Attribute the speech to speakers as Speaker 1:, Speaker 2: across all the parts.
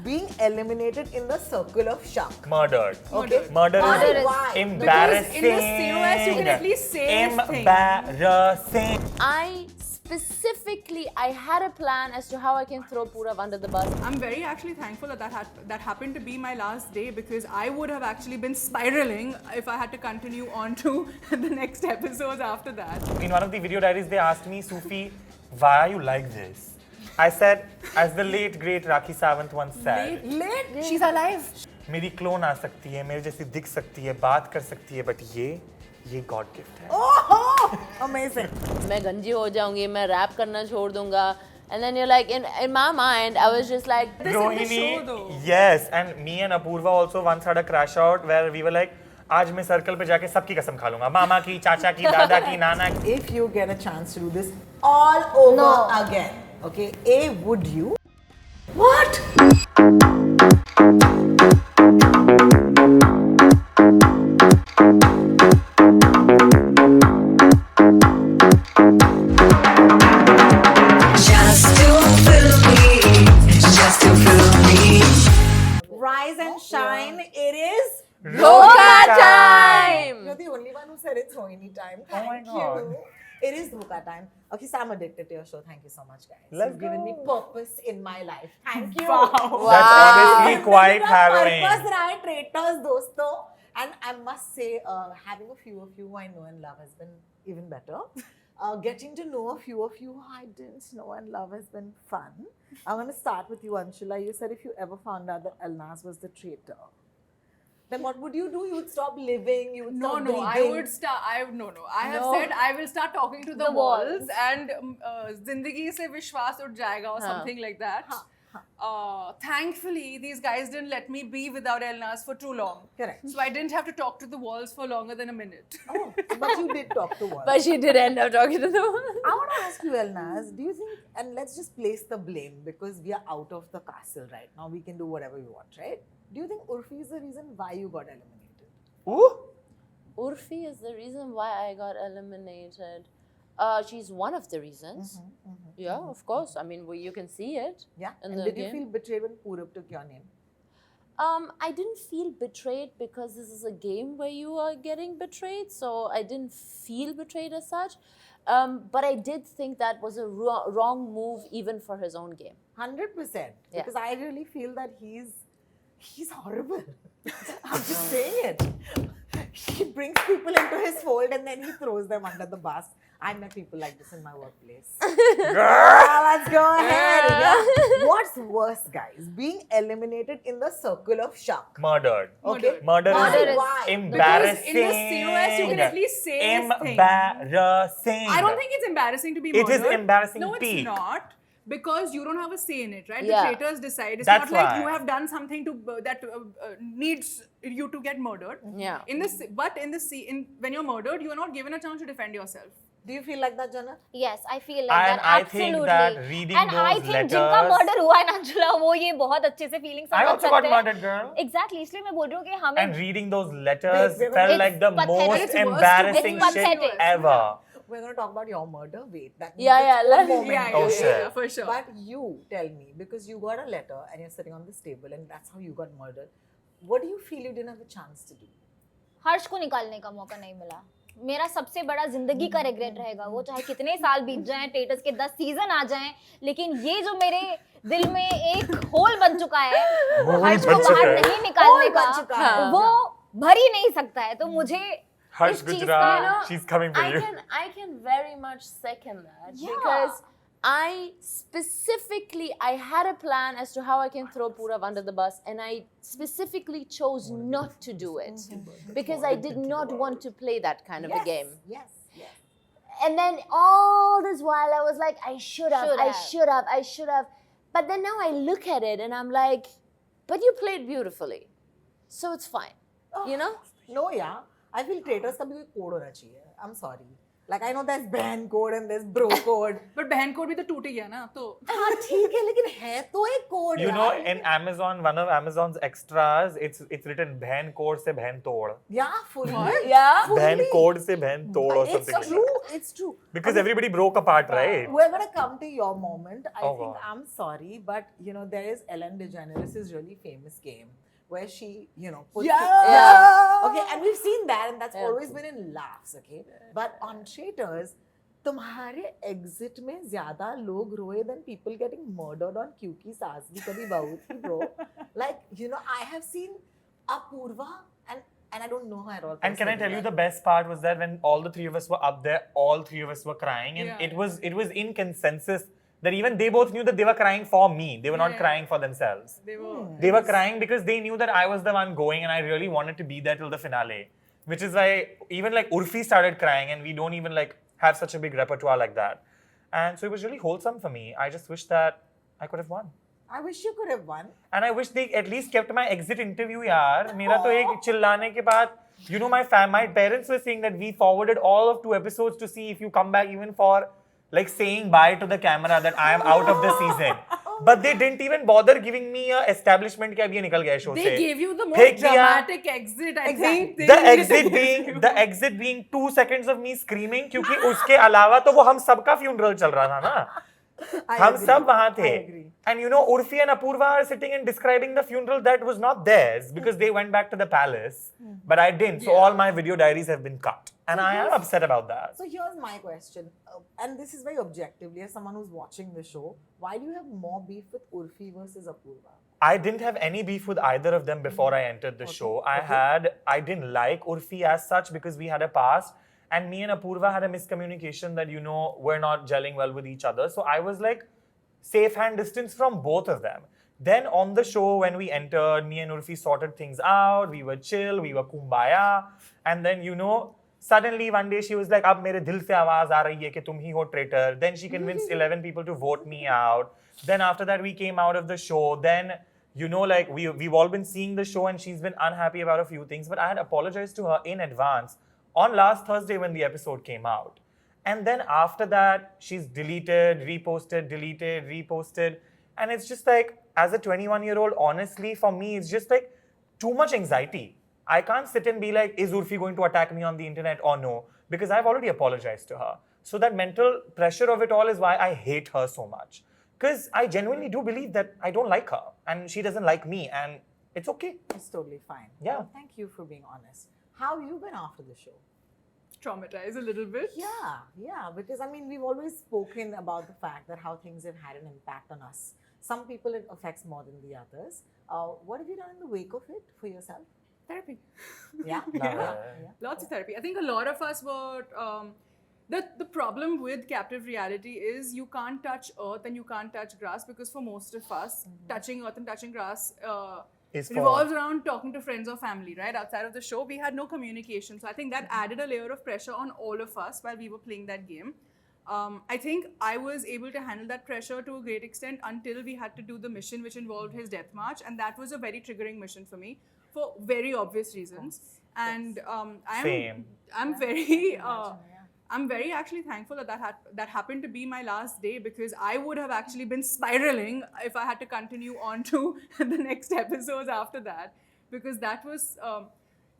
Speaker 1: being eliminated in the circle of shock.
Speaker 2: Murdered.
Speaker 1: Okay.
Speaker 2: Murder is
Speaker 1: Why?
Speaker 2: embarrassing.
Speaker 3: Because in the COS you can at least say things.
Speaker 2: Embarrassing.
Speaker 4: I specifically, I had a plan as to how I can throw Purav under the bus.
Speaker 3: I'm very actually thankful that happened to be my last day, because I would have actually been spiraling if I had to continue on to the next episodes after that.
Speaker 2: In one of the video diaries, they asked me, Sufi, why are you like this? I said, as the late great Rakhi Sawant once said,
Speaker 1: Late? She's alive.
Speaker 2: मेरी clone आ सकती है, मेरे जैसी दिख सकती है, बात कर सकती है, but ये गॉड गिफ्ट है.
Speaker 1: Oh, amazing.
Speaker 4: मैं गंजी हो जाऊंगी, मैं रैप करना छोड़ दूंगा. And then you're like, in my mind, I was just like,
Speaker 3: This in the show though.
Speaker 2: Yes, and me and Apurva also once had a crash out where we were like, आज मैं circle पे जाके सबकी कसम खा लूंगा, मामा की, चाचा की, दादा की, नाना की.
Speaker 1: If you get a chance to do this all over again, okay, A, would you? What? Rise and shine, it is
Speaker 4: Dhoka time!
Speaker 1: You're the only one who said it's Rohini time. Thank
Speaker 2: my
Speaker 1: you.
Speaker 2: God.
Speaker 1: It is Dhoka time. Okay, so I'm addicted to your show. Thank you so much, guys.
Speaker 2: Let's
Speaker 1: You've given me purpose in my life. Thank you.
Speaker 2: That's honestly quite harrowing.
Speaker 1: Purpose rahe traitors, dosto. And I must say, having a few of you who I know and love has been even better. Getting to know a few of you who I didn't know and love has been fun. I'm going to start with you, Anshula. You said if you ever found out that Elnaz was the traitor, then what would you do? You would stop living, you would stop breathing.
Speaker 3: I would start. I have said I will start talking to the walls and zindagi se vishwas ud jayega or something like that. Thankfully, these guys didn't let me be without Elnaz for too long.
Speaker 1: Correct.
Speaker 3: So I didn't have to talk to the walls for longer than a minute.
Speaker 1: Oh, but you did talk to walls.
Speaker 4: But she did end up talking to them.
Speaker 1: I want to ask you, Elnaz, do you think, and let's just place the blame because we are out of the castle right now, we can do whatever we want, right? Do you think Urfi is the reason why you got eliminated?
Speaker 2: Ooh.
Speaker 4: Urfi is the reason why I got eliminated. She's one of the reasons. Yeah, of course. I mean, you can see it.
Speaker 1: Yeah.
Speaker 4: in
Speaker 1: And
Speaker 4: the
Speaker 1: did
Speaker 4: game.
Speaker 1: you feel betrayed when Purab took your name?
Speaker 4: I didn't feel betrayed because this is a game where you are getting betrayed. So I didn't feel betrayed as such. But I did think that was a wrong move even for his own game.
Speaker 1: 100%.
Speaker 4: Yeah.
Speaker 1: Because I really feel that he's horrible. I'm just saying it. He brings people into his fold and then he throws them under the bus. I met people like this in my workplace. Let's go ahead. Yeah. What's worse, guys? Being eliminated in the circle of shock.
Speaker 2: Murdered.
Speaker 1: Okay.
Speaker 2: Murder is
Speaker 1: Why?
Speaker 2: embarrassing.
Speaker 3: Because in the COS you can at least say things.
Speaker 2: Embarrassing.
Speaker 3: I don't think it's embarrassing to be
Speaker 2: It
Speaker 3: murdered.
Speaker 2: is embarrassing
Speaker 3: No,
Speaker 2: peak.
Speaker 3: it's not. Because you don't have a say in it, right?
Speaker 4: Yeah.
Speaker 3: The traitors decide. It's
Speaker 2: That's
Speaker 3: not like
Speaker 2: why.
Speaker 3: you have done something to that needs you to get murdered.
Speaker 4: Yeah.
Speaker 3: When you're murdered, you are not given a chance to defend yourself.
Speaker 1: Do you feel like that, Jana?
Speaker 5: Yes, I feel like
Speaker 2: And
Speaker 5: that.
Speaker 2: I
Speaker 5: Absolutely.
Speaker 2: think that reading
Speaker 5: and
Speaker 2: those
Speaker 5: I think
Speaker 2: letters-
Speaker 5: जिनका murder हुआ है ना अंजुला, वो ये बहुत अच्छे से feeling
Speaker 2: I
Speaker 5: समझ
Speaker 2: also
Speaker 5: सकते
Speaker 2: got
Speaker 5: हैं.
Speaker 2: murdered, girl.
Speaker 5: Exactly, इसलिए मैं बोल रही हूँ कि हमें
Speaker 2: And reading those letters
Speaker 1: It's
Speaker 2: felt like the
Speaker 5: pathetic.
Speaker 2: most
Speaker 3: It's worse to
Speaker 2: embarrassing
Speaker 5: It's
Speaker 2: shit
Speaker 5: pathetic.
Speaker 2: ever.
Speaker 1: We're going to talk about your murder. Wait, that
Speaker 4: Yeah,
Speaker 1: needs
Speaker 4: yeah,
Speaker 1: its own
Speaker 4: let's-
Speaker 1: moment.
Speaker 2: Oh, shit.
Speaker 3: for sure.
Speaker 1: But you tell me, because you got a letter and you're sitting on this table and that's how you got murdered. What do you feel you didn't have a chance to do?
Speaker 5: हर्ष को निकालने का मौका नहीं मिला. मेरा सबसे बड़ा जिंदगी का रिग्रेट रहेगा. वो चाहे कितने साल बीत जाएं, टेटस के 10 सीजन आ जाएं, लेकिन ये जो मेरे दिल में एक होल बन चुका है, वो हर्ष को बाहर नहीं निकालने का, वो भर ही नहीं सकता है. तो मुझे
Speaker 2: Harsh
Speaker 5: इस चीज
Speaker 2: Gujral,
Speaker 5: का
Speaker 2: she's coming for you.
Speaker 4: I can very much second that.
Speaker 5: Yeah.
Speaker 4: Because I specifically, I had a plan as to how I can throw Purav under the bus, and I specifically chose not to do it because I did not want to play that kind of a game.
Speaker 1: Yes, yes.
Speaker 4: And then all this while I was like, I should have. But then now I look at it and I'm like, but you played beautifully. So it's fine. You know?
Speaker 1: No, yeah. I feel traitors का भी कोई code होना चाहिए. I'm sorry. Like I know there's ban code and there's bro code.
Speaker 3: But बहन code भी तो टूट ही गया ना तो.
Speaker 1: हाँ ठीक है लेकिन है तो एक code
Speaker 2: You know,
Speaker 1: यार.
Speaker 2: in Amazon, one of Amazon's extras, it's written बहन code से बहन तोड़.
Speaker 1: Yeah, fully.
Speaker 4: Yeah.
Speaker 2: बहन
Speaker 1: Fully.
Speaker 2: code से बहन तोड़ or something
Speaker 1: It's
Speaker 2: like
Speaker 1: true.
Speaker 2: that.
Speaker 1: It's true.
Speaker 2: Because everybody broke apart, right?
Speaker 1: We're gonna come to your moment. I
Speaker 2: Oh,
Speaker 1: think
Speaker 2: God.
Speaker 1: I'm sorry, but you know there is Ellen DeGeneres' really famous game where she, you know, puts
Speaker 4: Yeah.
Speaker 1: Okay, and we've seen that, and that's
Speaker 4: Yeah.
Speaker 1: always been in laughs. Okay, but on Traitors, तुम्हारे exit में ज़्यादा लोग रोए than people getting murdered on क्योंकि सास भी कभी बहू थी, bro. Like you know, I have seen Apurva and I don't know her at all.
Speaker 2: And can I
Speaker 1: personally,
Speaker 2: tell you
Speaker 1: like-
Speaker 2: the best part was that when all the three of us were up there, all three of us were crying, and
Speaker 3: Yeah.
Speaker 2: it was in consensus that even they both knew that they were crying for me. They were not
Speaker 3: Yeah.
Speaker 2: crying for themselves.
Speaker 3: They were.
Speaker 2: They were crying because they knew that I was the one going, and I really wanted to be there till the finale. Which is why even like Urfi started crying, and we don't even like have such a big repertoire like that. And so it was really wholesome for me. I just wish that I could have won.
Speaker 1: I wish you could have won.
Speaker 2: And I wish they at least kept my exit interview, yaar. मेरा तो एक चिल्लाने के बाद, you know, my parents were saying that we forwarded all of 2 episodes to see if you come back even for like saying bye to the camera that I am out of the season. But they didn't even bother giving me a establishment कि अब ये निकल गया show
Speaker 3: They
Speaker 2: से.
Speaker 3: gave you the
Speaker 2: फेंक
Speaker 3: most
Speaker 2: दिया.
Speaker 3: dramatic exit. I think.
Speaker 2: The
Speaker 3: they
Speaker 2: exit
Speaker 3: gave
Speaker 2: being
Speaker 3: you.
Speaker 2: 2 seconds of me screaming क्योंकि उसके अलावा तो वो हम सबका funeral चल रहा था ना.
Speaker 1: I
Speaker 2: हम
Speaker 1: agree.
Speaker 2: सब वहाँ थे.
Speaker 1: I agree.
Speaker 2: And you know, Urfi and Apurva are sitting and describing the funeral that was not theirs because they went back to the palace. But I didn't. So
Speaker 3: Yeah.
Speaker 2: all my video diaries have been cut. And I am upset about that.
Speaker 1: So here's my question, and this is very objectively, as someone who's watching the show, why do you have more beef with Urfi versus Apurva?
Speaker 2: I didn't have any beef with either of them before I entered the show. I didn't like Urfi as such because we had a past. And me and Apurva had a miscommunication that, you know, we're not gelling well with each other. So I was like, safe hand distance from both of them. Then on the show, when we entered, me and Urfi sorted things out. We were chill, we were kumbaya. And then, you know, suddenly one day she was like, ab mere dil se awaaz aa rahi hai ki tum hi ho traitor. Then she convinced 11 people to vote me out. Then after that, we came out of the show. Then, you know, like we've all been seeing the show and she's been unhappy about a few things. But I had apologized to her in advance on last Thursday when the episode came out. And then after that, she's deleted, reposted, deleted, reposted. And it's just like, as a 21-year-old, honestly, for me, it's just like too much anxiety. I can't sit and be like, is Urfi going to attack me on the internet or no? Because I've already apologized to her. So that mental pressure of it all is why I hate her so much. Because I genuinely do believe that I don't like her and she doesn't like me, and it's okay.
Speaker 1: It's totally fine.
Speaker 2: Yeah.
Speaker 1: Well, thank you for being honest. How have you been after the show?
Speaker 3: Traumatized a little bit.
Speaker 1: Yeah, because I mean, we've always spoken about the fact that how things have had an impact on us. Some people it affects more than the others. What have you done in the wake of it for yourself?
Speaker 3: Therapy.
Speaker 1: Yeah,
Speaker 2: Yeah.
Speaker 3: Lots of therapy. I think a lot of us were. The problem with captive reality is you can't touch earth and you can't touch grass, because for most of us, touching earth and touching grass
Speaker 2: Is for-
Speaker 3: revolves around talking to friends or family, right? Outside of the show, we had no communication. So I think that added a layer of pressure on all of us while we were playing that game. I think I was able to handle that pressure to a great extent until we had to do the mission which involved his death march, and that was a very triggering mission for me for very obvious reasons. And
Speaker 2: Same.
Speaker 3: I'm very I'm very actually thankful that that happened to be my last day, because I would have actually been spiraling if I had to continue on to the next episodes after that, because that was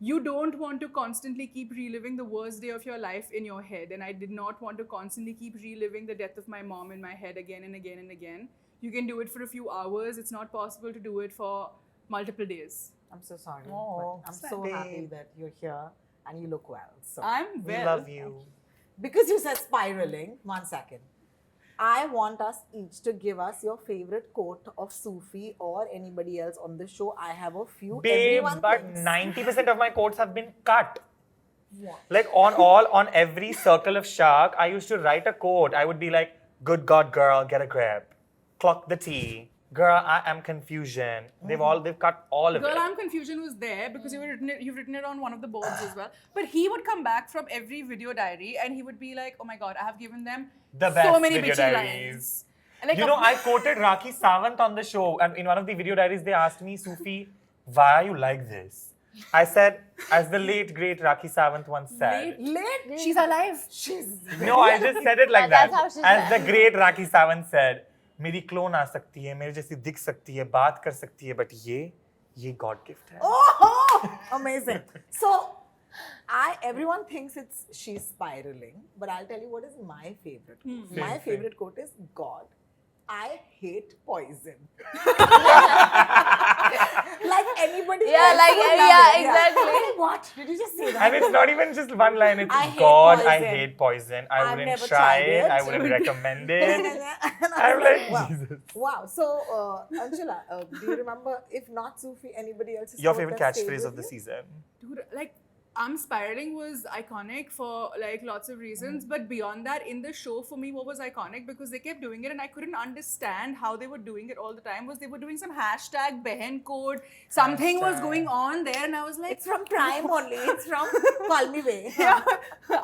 Speaker 3: you don't want to constantly keep reliving the worst day of your life in your head, and I did not want to constantly keep reliving the death of my mom in my head again and again and again. You can do it for a few hours. It's not possible to do it for multiple days.
Speaker 1: I'm so sorry.
Speaker 2: Oh,
Speaker 1: but I'm so happy
Speaker 2: babe.
Speaker 1: that you're here and you look well. So
Speaker 3: I'm
Speaker 2: We
Speaker 3: well.
Speaker 2: love you.
Speaker 1: because you said spiraling, 1 second. I want us each to give us your favorite quote of Sufi or anybody else on the show. I have a few.
Speaker 2: Babe,
Speaker 1: Everyone
Speaker 2: but
Speaker 1: thinks.
Speaker 2: 90% of my quotes have been cut.
Speaker 1: What?
Speaker 2: Like on every circle of shark, I used to write a quote. I would be like, "Good God, girl, get a grip. Clock the tea. Girl, I am confusion." They've cut all of
Speaker 3: Girl,
Speaker 2: it.
Speaker 3: I'm Confusion was there because you've written it on one of the boards as well. But he would come back from every video diary and he would be like, "Oh my God, I have given them
Speaker 2: The
Speaker 3: so
Speaker 2: best
Speaker 3: many
Speaker 2: video
Speaker 3: bitchy
Speaker 2: diaries."
Speaker 3: lines." And like
Speaker 2: You know, I quoted Rakhi Sawant on the show, and in one of the video diaries, they asked me, "Sufi, why are you like this?" I said, as the late great Rakhi Sawant once said.
Speaker 1: Late.
Speaker 3: She's alive.
Speaker 1: She's.
Speaker 2: No, I just said it like that.
Speaker 4: That's how she
Speaker 2: As
Speaker 4: said.
Speaker 2: the great Rakhi Sawant said, मेरी clone आ सकती है, मेरे जैसी दिख सकती है, बात कर सकती है, but ये God gift है.
Speaker 1: Oh, amazing. So, everyone thinks she's spiraling, but I'll tell you what is my favorite quote. My
Speaker 2: Same.
Speaker 1: favorite quote is, God, I hate poison. Like anybody
Speaker 4: Yeah,
Speaker 1: else
Speaker 4: like,
Speaker 1: would love
Speaker 4: yeah,
Speaker 1: it.
Speaker 4: exactly.
Speaker 1: What? Did you just say that?
Speaker 2: And it's not even just one line, it's
Speaker 1: I hate
Speaker 2: God, I
Speaker 1: poison.
Speaker 2: hate poison. I
Speaker 1: I've
Speaker 2: wouldn't
Speaker 1: never
Speaker 2: try
Speaker 1: tried
Speaker 2: it,
Speaker 1: it.
Speaker 2: I wouldn't recommend it.
Speaker 1: And I
Speaker 2: I'm
Speaker 1: was
Speaker 2: like,
Speaker 1: wow.
Speaker 2: Jesus.
Speaker 1: Wow. So, Anshula, do you remember, if not Sufi, anybody else's
Speaker 2: Your
Speaker 1: quote
Speaker 2: favorite
Speaker 1: that stayed
Speaker 2: catchphrase
Speaker 1: with
Speaker 2: of the
Speaker 1: you?
Speaker 2: season?
Speaker 3: Dude, like I'm spiraling was iconic for like lots of reasons, but beyond that, in the show for me, what was iconic because they kept doing it and I couldn't understand how they were doing it all the time. Was they were doing some hashtag Behen code, something was
Speaker 2: Hashtag.
Speaker 3: going on there, and I was like,
Speaker 1: It's from Prime only. It's from Call Me Way.
Speaker 3: yeah,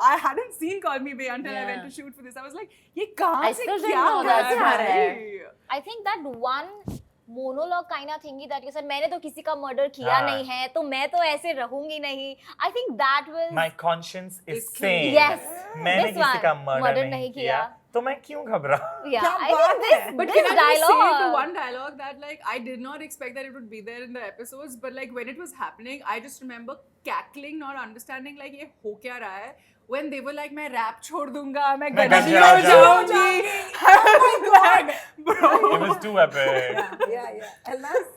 Speaker 3: I hadn't seen Call Me Bay until I went
Speaker 4: Yeah.
Speaker 3: to shoot for this. I was like, ये कहाँ
Speaker 4: I
Speaker 3: से
Speaker 4: still didn't
Speaker 3: क्या
Speaker 4: know
Speaker 3: हो
Speaker 4: that's
Speaker 3: रहा
Speaker 4: from
Speaker 3: है?
Speaker 4: there.
Speaker 5: I think that one monologue kind of thingy that you said, मैंने तो किसी का murder किया
Speaker 2: हाँ.
Speaker 5: नहीं है, तो मैं तो ऐसे रहूंगी नहीं. I think that was
Speaker 2: My conscience is
Speaker 3: It's clean.
Speaker 2: sane.
Speaker 5: Yes,
Speaker 2: मैंने
Speaker 5: this
Speaker 2: किसी का
Speaker 5: one.
Speaker 2: murder
Speaker 5: Murder
Speaker 2: नहीं
Speaker 5: नहीं
Speaker 2: किया,
Speaker 5: किया.
Speaker 2: तो मैं क्यों घबराऊं?
Speaker 5: yeah.
Speaker 1: क्या
Speaker 5: I
Speaker 1: बात
Speaker 5: think this,
Speaker 1: है?
Speaker 3: But
Speaker 5: this
Speaker 3: can I just say
Speaker 5: dialogue.
Speaker 3: the one dialogue that like I did not expect that it would be there in the episodes, but like when it was happening, I just remember cackling, not understanding like ये हो क्या रहा है. When they were like मैं rap छोड़ दूंगा, मैं
Speaker 2: मैं
Speaker 3: गंजी
Speaker 2: गंजा
Speaker 3: हो
Speaker 2: हो
Speaker 3: जाऊंगी.
Speaker 1: Oh my God.
Speaker 3: Bro.
Speaker 2: It was too epic.
Speaker 1: Yeah. Elnas?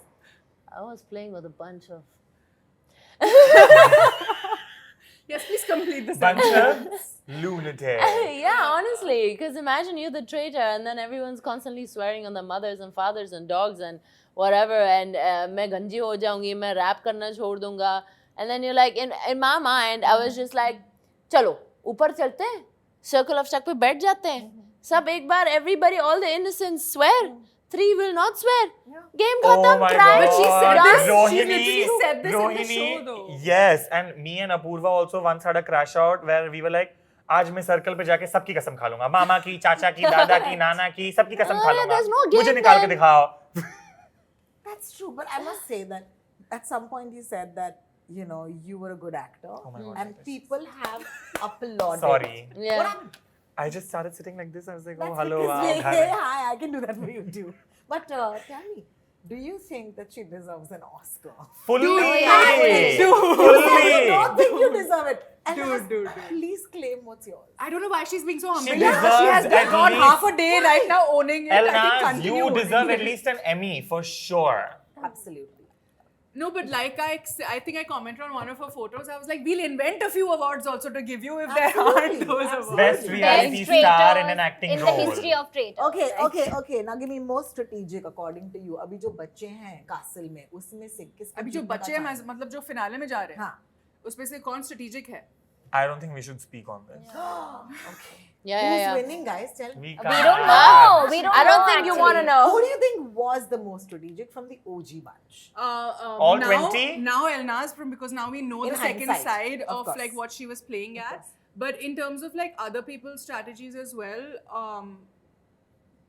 Speaker 4: I was playing with a bunch of.
Speaker 3: Yes, please complete this.
Speaker 2: Bunch of lunatics.
Speaker 4: Yeah, honestly, because imagine you're the traitor, and then everyone's constantly swearing on the mothers and fathers and dogs and whatever, and मैं गंजी हो जाऊंगी, मैं rap करना छोड़ दूंगा, and then you're like, in my mind, I was just like, चलो ऊपर चलते हैं, circle of shak पे बैठ जाते हैं, सब एक बार everybody, all the innocents swear. 3 will not swear. Game
Speaker 2: Oh
Speaker 4: khatam,
Speaker 2: my
Speaker 4: crime
Speaker 2: God.
Speaker 3: But she said
Speaker 4: done.
Speaker 3: this. She
Speaker 2: Rohini,
Speaker 3: literally said this in the
Speaker 2: Rohini,
Speaker 3: show, though.
Speaker 2: Yes, and me and Apurva also once had a crash out where we were like, आज मैं circle पे जाके सबकी कसम खा लूंगा, मामा की, चाचा की, दादा की, नाना की, सबकी कसम खा लूंगा.
Speaker 4: there's no game
Speaker 2: मुझे निकाल के
Speaker 4: then.
Speaker 2: दिखाओ.
Speaker 1: That's true, but I must say that at some point you said that, you know, you were a good actor.
Speaker 2: Oh my God,
Speaker 1: and
Speaker 2: yes.
Speaker 1: people have applauded.
Speaker 2: Sorry.
Speaker 1: What
Speaker 4: Yeah.
Speaker 1: happened?
Speaker 2: I just started sitting like this. I was like,
Speaker 1: That's
Speaker 2: oh, hello.
Speaker 1: because
Speaker 2: wow,
Speaker 1: we-
Speaker 2: hi.
Speaker 1: hey, hi, I can do that for you too. But tell me, do you think that she deserves an Oscar?
Speaker 2: Fully.
Speaker 1: I
Speaker 2: Fully.
Speaker 1: don't think you deserve it. And
Speaker 3: Dude.
Speaker 1: please claim what's yours.
Speaker 3: I don't know why she's being so humble.
Speaker 2: She
Speaker 3: She has
Speaker 2: deserves
Speaker 3: been
Speaker 2: at
Speaker 3: gone
Speaker 2: least-
Speaker 3: half a day right now owning it. I think
Speaker 2: Elnaz,
Speaker 3: continue
Speaker 2: you
Speaker 3: owning
Speaker 2: deserve
Speaker 3: it.
Speaker 2: at least an Emmy for sure.
Speaker 1: Absolutely.
Speaker 3: No, but like I think I commented on one of her photos. I was like, we'll invent a few awards also to give you if there
Speaker 1: Absolutely,
Speaker 3: aren't those
Speaker 1: absolutely.
Speaker 3: awards.
Speaker 2: Best reality
Speaker 5: Best
Speaker 2: star in
Speaker 5: traitors
Speaker 2: an acting
Speaker 5: in
Speaker 2: role.
Speaker 5: the history of traitors.
Speaker 1: Okay. Now give me most strategic according to you. अभी जो बच्चे हैं कासिल में, उसमें से किसको
Speaker 3: अभी जो
Speaker 1: जीतने का
Speaker 3: बच्चे हैं
Speaker 1: chance है?
Speaker 3: मतलब जो फिनाले में जा रहे हैं
Speaker 1: हाँ.
Speaker 3: उसमें से कौन स्ट्रेटेजिक है?
Speaker 2: I don't think we should speak on this.
Speaker 1: Okay.
Speaker 4: Yeah,
Speaker 1: Who's
Speaker 4: yeah.
Speaker 1: winning, guys? Tell me.
Speaker 2: We
Speaker 5: We
Speaker 2: can't.
Speaker 5: don't know. We don't
Speaker 4: I don't
Speaker 5: know,
Speaker 4: think you
Speaker 5: actually.
Speaker 4: want to know.
Speaker 1: Who do you think was the most strategic from the OG bunch?
Speaker 2: All
Speaker 3: now,
Speaker 2: 20?
Speaker 3: Now Elnaz, because now we know
Speaker 1: In
Speaker 3: the second
Speaker 1: hindsight,
Speaker 3: side
Speaker 1: of
Speaker 3: of
Speaker 1: course.
Speaker 3: like what she was playing
Speaker 1: Of
Speaker 3: at.
Speaker 1: course.
Speaker 3: But in terms of like other people's strategies as well,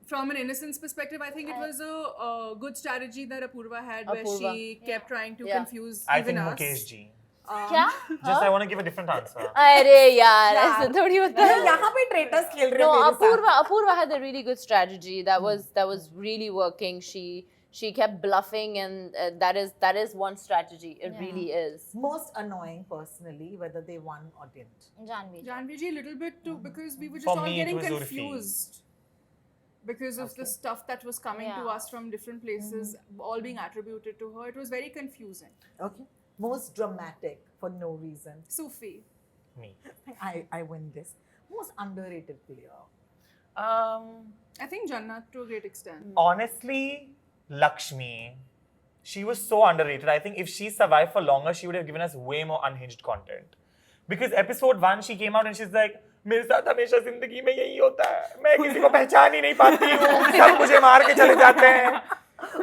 Speaker 3: from an innocence perspective, I think it was a good strategy that Apurva had, where
Speaker 4: Apurva.
Speaker 3: she kept trying to
Speaker 4: Yeah.
Speaker 3: confuse
Speaker 2: I
Speaker 3: even
Speaker 2: think
Speaker 3: us.
Speaker 2: Mukesh ji.
Speaker 5: क्या?
Speaker 2: Just I want to give a different answer.
Speaker 4: अरे यार ऐसे थोड़ी होता है.
Speaker 1: यहाँ पे traitors खेल रहे
Speaker 4: No,
Speaker 1: हैं मेरे साथ.
Speaker 4: Apurva had a really good strategy that was really working. She kept bluffing, and that is one strategy. It
Speaker 5: Yeah.
Speaker 4: really is.
Speaker 1: Most annoying personally, whether they won or didn't.
Speaker 5: Janvi.
Speaker 3: Janvi ji a little bit too, because we were just
Speaker 2: For
Speaker 3: all
Speaker 2: me, it
Speaker 3: getting
Speaker 2: was Urfi.
Speaker 3: confused because of the stuff that was coming to
Speaker 5: Yeah.
Speaker 3: us from different places, all being attributed to her. It was very confusing.
Speaker 1: Okay. Most dramatic for no reason.
Speaker 3: Sufi.
Speaker 2: Me.
Speaker 1: I win this. Most underrated player.
Speaker 3: I think Jannat to a great extent.
Speaker 2: Honestly, Lakshmi. She was so underrated. I think if she survived for longer, she would have given us way more unhinged content. Because episode 1, she came out and she's like, मेरे साथ हमेशा जिंदगी में यही होता है, मैं किसी को पहचान ही नहीं पाती हूँ, सब मुझे मार के चले जाते हैं.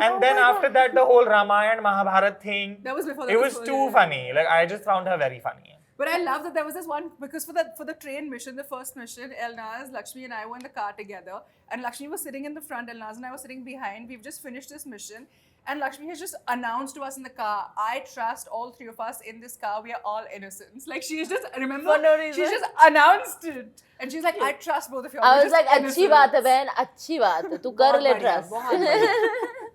Speaker 2: And then after that, the whole Ramayana Mahabharat thing,
Speaker 3: That was before that
Speaker 2: it
Speaker 3: was
Speaker 2: was
Speaker 3: whole-
Speaker 2: too
Speaker 3: yeah.
Speaker 2: funny. Like I just found her very funny.
Speaker 3: But I love that there was this one, because for the train mission, the first mission, Elnaz, Lakshmi and I were in the car together, and Lakshmi was sitting in the front, Elnaz and I were sitting behind. We've just finished this mission, And Lakshmi has just announced to us in the car, I trust all three of us in this car, we are all innocents. Like she's just, remember?
Speaker 4: For no reason.
Speaker 3: She's just announced it. And she's like, I trust both of you.
Speaker 4: I was like, अच्छी बात है बहन, अच्छी बात है, तू कर ले trust.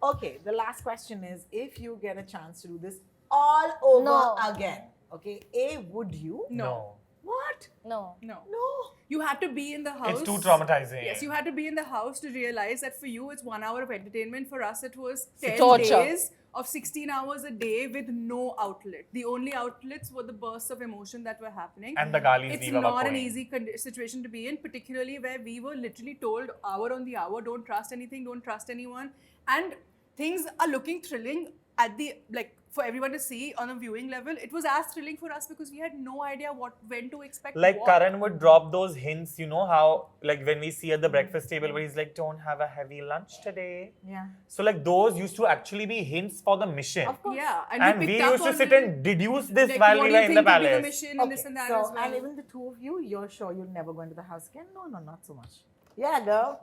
Speaker 1: Okay, the last question is, if you get a chance to do this all over
Speaker 5: No.
Speaker 1: again, okay, A, would you?
Speaker 3: No.
Speaker 1: What?
Speaker 5: No.
Speaker 3: No.
Speaker 1: No.
Speaker 3: You had to be in the house.
Speaker 2: It's too traumatizing.
Speaker 3: Yes, you had to be in the house to realize that for you it's 1 hour of entertainment. For us, it was 10
Speaker 4: Torture.
Speaker 3: days of 16 hours a day with no outlet. The only outlets were the bursts of emotion that were happening.
Speaker 2: And the galis
Speaker 3: It's
Speaker 2: we were
Speaker 3: not an
Speaker 2: going.
Speaker 3: easy situation to be in, particularly where we were literally told hour on the hour, don't trust anything, don't trust anyone. And things are looking thrilling at the, like, for everyone to see on a viewing level. It was as thrilling for us because we had no idea when to expect
Speaker 2: Like
Speaker 3: what.
Speaker 2: Karan would drop those hints, you know how, like when we see at the breakfast table where he's like, don't have a heavy lunch today.
Speaker 1: Yeah.
Speaker 2: So like those used to actually be hints for the mission.
Speaker 1: Of course.
Speaker 3: Yeah,
Speaker 2: And
Speaker 3: we
Speaker 2: we
Speaker 3: picked up
Speaker 2: used to
Speaker 3: on
Speaker 2: sit
Speaker 3: it.
Speaker 2: and deduce this
Speaker 3: Like,
Speaker 2: while
Speaker 3: what
Speaker 2: we
Speaker 3: do
Speaker 2: were
Speaker 3: you
Speaker 2: in the
Speaker 3: think will be
Speaker 2: palace.
Speaker 3: mission and this and that
Speaker 1: so,
Speaker 3: as well.
Speaker 1: and even the two of you, you're sure you'll never go into the house again? No, not so much. Yeah, girl.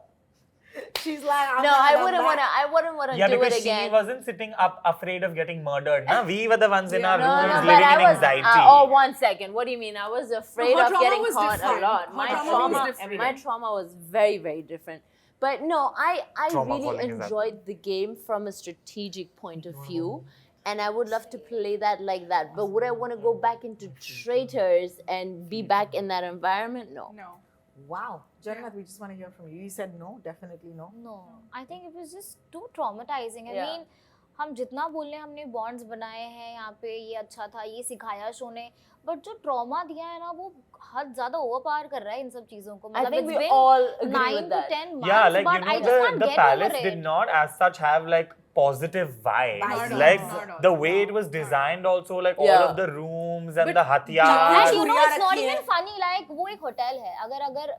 Speaker 1: She's like, I'm
Speaker 4: No,
Speaker 1: not
Speaker 4: I
Speaker 1: done
Speaker 4: wouldn't
Speaker 1: that.
Speaker 4: wanna
Speaker 2: Yeah,
Speaker 4: do it
Speaker 2: because
Speaker 4: again.
Speaker 2: she wasn't sitting up afraid of getting murdered. Na? We were the ones in our
Speaker 3: Yeah.
Speaker 2: rooms
Speaker 4: No, but
Speaker 2: living
Speaker 4: I
Speaker 2: in
Speaker 4: was.
Speaker 2: anxiety.
Speaker 4: Oh, 1 second. What do you mean? I was afraid
Speaker 3: her
Speaker 4: of
Speaker 3: trauma
Speaker 4: getting
Speaker 3: was
Speaker 4: caught
Speaker 3: different.
Speaker 4: a lot.
Speaker 3: Her
Speaker 4: My
Speaker 3: trauma was
Speaker 4: trauma,
Speaker 3: different.
Speaker 4: my trauma was very, very different. But no, I
Speaker 2: Trauma
Speaker 4: really
Speaker 2: falling is
Speaker 4: enjoyed the game from a strategic point of view. And I would love to play that like that. But would I want to go back into traitors and be back in that environment? No.
Speaker 3: No.
Speaker 1: Wow. Jannat, we just want to hear from you. You said no, definitely no.
Speaker 5: No, I think it was just too traumatizing. I
Speaker 4: Yeah.
Speaker 5: mean, हम जितना बोल रहे हैं हमने bonds बनाए हैं यहाँ पे, ये अच्छा था, ये सिखाया शो ने, बट जो ट्रॉमा दिया है ना वो हद ज्यादा ओवरपावर कर रहा है इन सब चीजों को.
Speaker 4: I think
Speaker 5: it's
Speaker 4: we
Speaker 5: been
Speaker 4: all agree
Speaker 5: 9
Speaker 4: with
Speaker 5: to
Speaker 4: that.
Speaker 5: 10 months,
Speaker 2: Yeah, like
Speaker 5: but
Speaker 2: you
Speaker 5: I
Speaker 2: know,
Speaker 5: just can't
Speaker 2: the
Speaker 5: get
Speaker 2: palace
Speaker 5: over
Speaker 2: did
Speaker 5: it.
Speaker 2: not as such have like positive vibes.
Speaker 1: Not
Speaker 2: Like
Speaker 3: at all.
Speaker 2: the way it was designed, also like all
Speaker 4: Yeah.
Speaker 2: of the rooms and
Speaker 3: But
Speaker 2: the
Speaker 5: And
Speaker 2: hathiyars.
Speaker 5: you know,
Speaker 1: चूड़ियाँ
Speaker 5: it's not
Speaker 1: रखी
Speaker 5: even
Speaker 1: है.
Speaker 5: funny. Like वो एक hotel है. अगर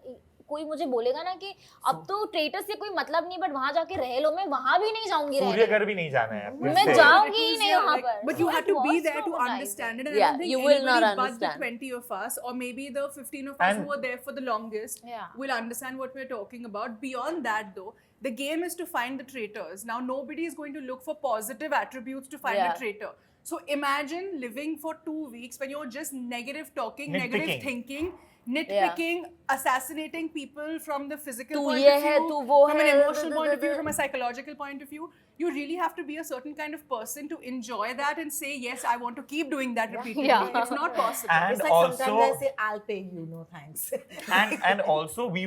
Speaker 5: कोई मुझे बोलेगा ना कि अब तो ट्रेटस से कोई मतलब नहीं, बट वहां जाके रह लो, मैं वहां भी नहीं जाऊंगी रहने.
Speaker 2: सूर्यगर भी नहीं जाना है. फिर
Speaker 5: मैं
Speaker 2: से.
Speaker 5: जाऊंगी ही
Speaker 3: It
Speaker 5: नहीं
Speaker 3: was,
Speaker 5: वहां
Speaker 3: like,
Speaker 5: पर.
Speaker 3: But you
Speaker 5: So
Speaker 3: had
Speaker 5: it
Speaker 3: to be
Speaker 5: was
Speaker 3: there to
Speaker 5: traumatizing.
Speaker 3: understand it. And
Speaker 4: Yeah,
Speaker 3: I don't think
Speaker 4: you will not
Speaker 3: anybody but the
Speaker 4: understand.
Speaker 3: 20 of us, or maybe the 15 of us
Speaker 2: And-
Speaker 3: who were there for the longest,
Speaker 5: Yeah.
Speaker 3: will understand what we're talking about. Beyond that, though, the game is to find the traitors. Now, nobody is going to look for positive attributes to find
Speaker 4: Yeah.
Speaker 3: a traitor. So imagine living for 2 weeks when you're just negative talking, negative
Speaker 2: Nitpicking.
Speaker 3: thinking, nitpicking, assassinating people from the physical
Speaker 4: तू
Speaker 3: point
Speaker 4: ये
Speaker 3: of
Speaker 4: है,
Speaker 3: view,
Speaker 4: तू वो
Speaker 3: from an
Speaker 4: है,
Speaker 3: emotional point of view, from a psychological point of view. You really have to be a certain kind of person to enjoy that and say, yes, I want to keep doing that repeatedly.
Speaker 5: Yeah.
Speaker 3: It's not possible.
Speaker 2: And
Speaker 1: It's like sometimes I
Speaker 2: also-
Speaker 1: say, I'll pay you, no thanks.
Speaker 2: and also we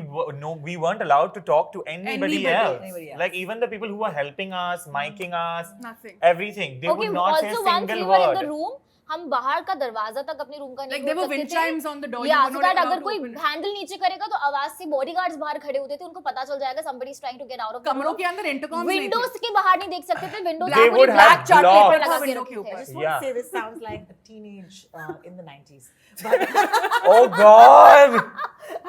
Speaker 2: weren't allowed to talk to anybody
Speaker 3: Anybody.
Speaker 2: else.
Speaker 1: Anybody else.
Speaker 2: Like even the people who were helping us, miking us,
Speaker 3: Nothing.
Speaker 2: everything. They
Speaker 5: Okay,
Speaker 2: would not say a
Speaker 5: also once we
Speaker 2: single
Speaker 5: were in the
Speaker 2: word.
Speaker 5: room, हम बाहर का दरवाजा तक अपने room का नहीं
Speaker 3: Like there were
Speaker 5: खोल
Speaker 3: wind
Speaker 5: सकते थे.
Speaker 3: chimes on the door.
Speaker 5: Yeah,
Speaker 3: You were
Speaker 5: so
Speaker 3: not
Speaker 5: that
Speaker 3: allowed
Speaker 5: अगर
Speaker 3: to
Speaker 5: कोई
Speaker 3: open it.
Speaker 5: हैंडल नीचे करेगा तो आवाज से बॉडीगार्ड्स बाहर खड़े होते थे, उनको पता चल जाएगा somebody is trying to get out of the
Speaker 3: कमरों
Speaker 5: room.
Speaker 3: के अंदर intercoms नहीं थे.
Speaker 5: विंडोज के बाहर नहीं देख सकते थे. Windows
Speaker 2: They would have
Speaker 5: chart paper
Speaker 2: blocks.
Speaker 5: लगा के
Speaker 3: Window
Speaker 5: रखे
Speaker 3: के ऊपर.
Speaker 5: थे.
Speaker 1: just want
Speaker 2: Yeah.
Speaker 1: to say this sounds like a teenage in the 90s. But
Speaker 2: Oh God!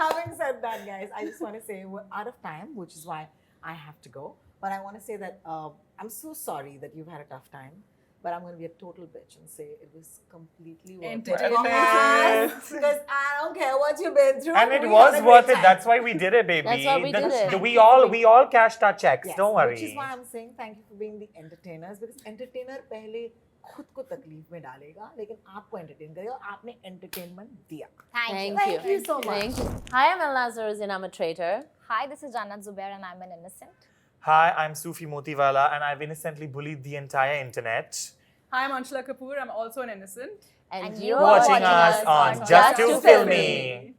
Speaker 1: having said that, guys, I just want to say we're out of time, which is why I have to go. But I want to say that I'm so sorry that you've had a tough time. But I'm going to be a total bitch and say it was completely worth it.
Speaker 3: Entertainment.
Speaker 1: Yes, because I don't care what you've been through.
Speaker 2: And it
Speaker 1: we
Speaker 2: was
Speaker 1: had a
Speaker 2: worth
Speaker 1: great
Speaker 2: it.
Speaker 1: time.
Speaker 2: That's why we did it, baby.
Speaker 4: That's why we did it.
Speaker 2: We all cashed our checks.
Speaker 1: Yes,
Speaker 2: Don't worry.
Speaker 1: Which is why I'm saying thank you for being the entertainers, because entertainer पहले खुद को तकलीफ में डालेगा, लेकिन आपको entertain करेगा, और आपने entertainment दिया.
Speaker 5: Thank you.
Speaker 1: Thank you so much.
Speaker 4: Thank you. Hi, I'm El Nazaruz and I'm a traitor.
Speaker 5: Hi, this is Jannat Zubair and I'm an innocent.
Speaker 2: Hi, I'm Sufi Motiwala, and I've innocently bullied the entire internet.
Speaker 3: Hi, I'm Anshula Kapoor. I'm also an innocent.
Speaker 4: And
Speaker 5: And
Speaker 4: you're
Speaker 5: you're
Speaker 2: Watching us on Just Too Filmy.